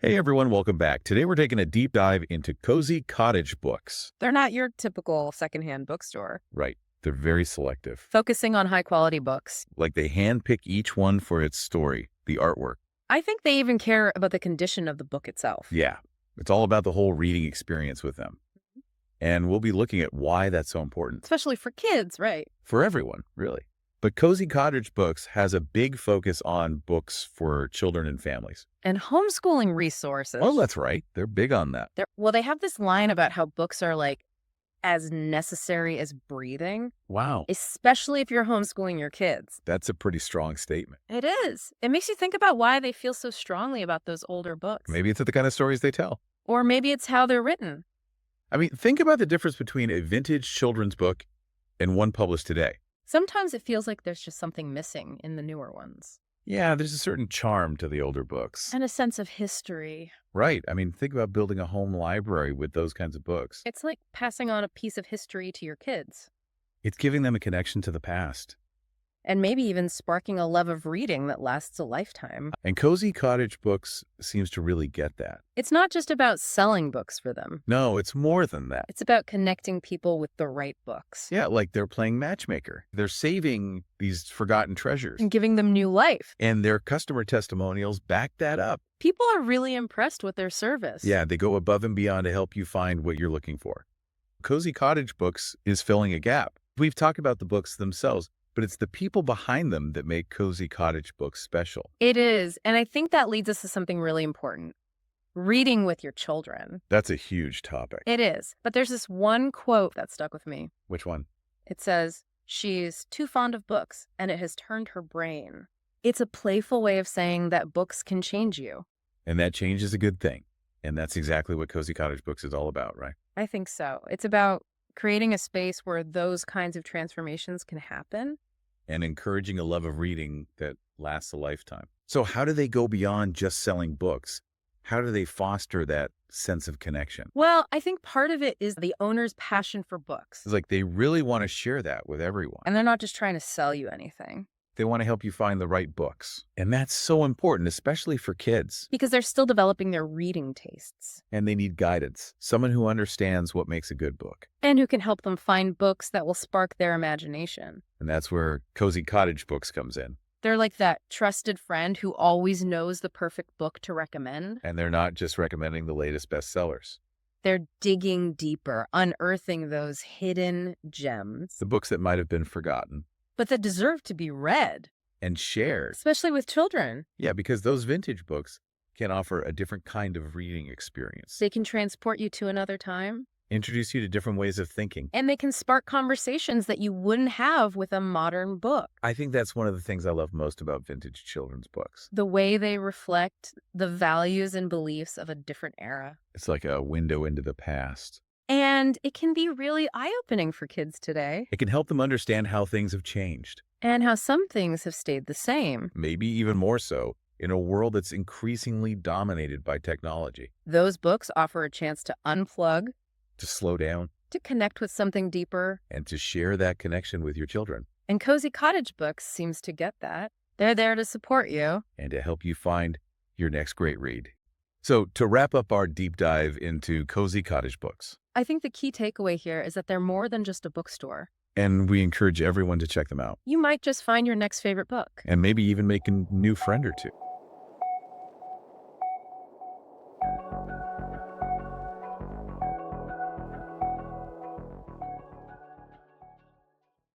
Hey everyone, welcome back. Today we're taking a deep dive into Cozy Cottage Books. They're not your typical secondhand bookstore, Right. They're very selective. focusing on high-quality books. Like they handpick each one for its story, the artwork. I think they even care about the condition of the book itself. Yeah. It's all about the whole reading experience with them. And we'll be looking at why that's so important. Especially for kids, right? For everyone, really. But Cozy Cottage Books has a big focus on books for children and families. And homeschooling resources. Oh, that's right. They're big on that. They have this line about how books are like as necessary as breathing, Wow. especially if you're homeschooling your kids. That's a pretty strong statement. It is. It makes you think about why they feel so strongly about those older books. Maybe it's the kind of stories they tell. Or maybe it's how they're written. I mean, think about the difference between a vintage children's book and one published today. Sometimes it feels like there's just something missing in the newer ones. Yeah, there's a certain charm to the older books. And a sense of history. Right. I mean, think about building a home library with those kinds of books. It's like passing on a piece of history to your kids. It's giving them a connection to the past. And maybe even sparking a love of reading that lasts a lifetime. And Cozy Cottage Books seems to really get that. It's not just about selling books for them. No, it's more than that. It's about connecting people with the right books. Yeah, like they're playing matchmaker. They're saving these forgotten treasures. And giving them new life. And their customer testimonials back that up. People are really impressed with their service. Yeah, they go above and beyond to help you find what you're looking for. Cozy Cottage Books is filling a gap. We've talked about the books themselves, but it's the people behind them that make Cozy Cottage Books special. It is. And I think that leads us to something really important. Reading with your children. That's a huge topic. It is. But there's this one quote that stuck with me. Which one? It says, "She's too fond of books, and it has turned her brain." It's a playful way of saying that books can change you. And that change is a good thing. And that's exactly what Cozy Cottage Books is all about, right? I think so. It's about creating a space where those kinds of transformations can happen. And encouraging a love of reading that lasts a lifetime. So how do they go beyond just selling books? How do they foster that sense of connection? Well, I think part of it is the owner's passion for books. It's like they really want to share that with everyone. And they're not just trying to sell you anything. They want to help you find the right books. And that's so important, especially for kids. Because they're still developing their reading tastes. And they need guidance, someone who understands what makes a good book. And who can help them find books that will spark their imagination. And that's where Cozy Cottage Books comes in. They're like that trusted friend who always knows the perfect book to recommend. And they're not just recommending the latest bestsellers. They're digging deeper, unearthing those hidden gems. The books that might have been forgotten. But that deserve to be read. And shared. Especially with children. Yeah, because those vintage books can offer a different kind of reading experience. They can transport you to another time. Introduce you to different ways of thinking. And they can spark conversations that you wouldn't have with a modern book. I think that's one of the things I love most about vintage children's books. The way they reflect the values and beliefs of a different era. It's like a window into the past. And it can be really eye-opening for kids today. It can help them understand how things have changed. And how some things have stayed the same. Maybe even more so in a world that's increasingly dominated by technology. Those books offer a chance to unplug, to slow down, to connect with something deeper, and to share that connection with your children. And Cozy Cottage Books seems to get that. They're there to support you. And to help you find your next great read. So to wrap up our deep dive into Cozy Cottage Books. I think the key takeaway here is that they're more than just a bookstore. And we encourage everyone to check them out. You might just find your next favorite book. And maybe even make a new friend or two.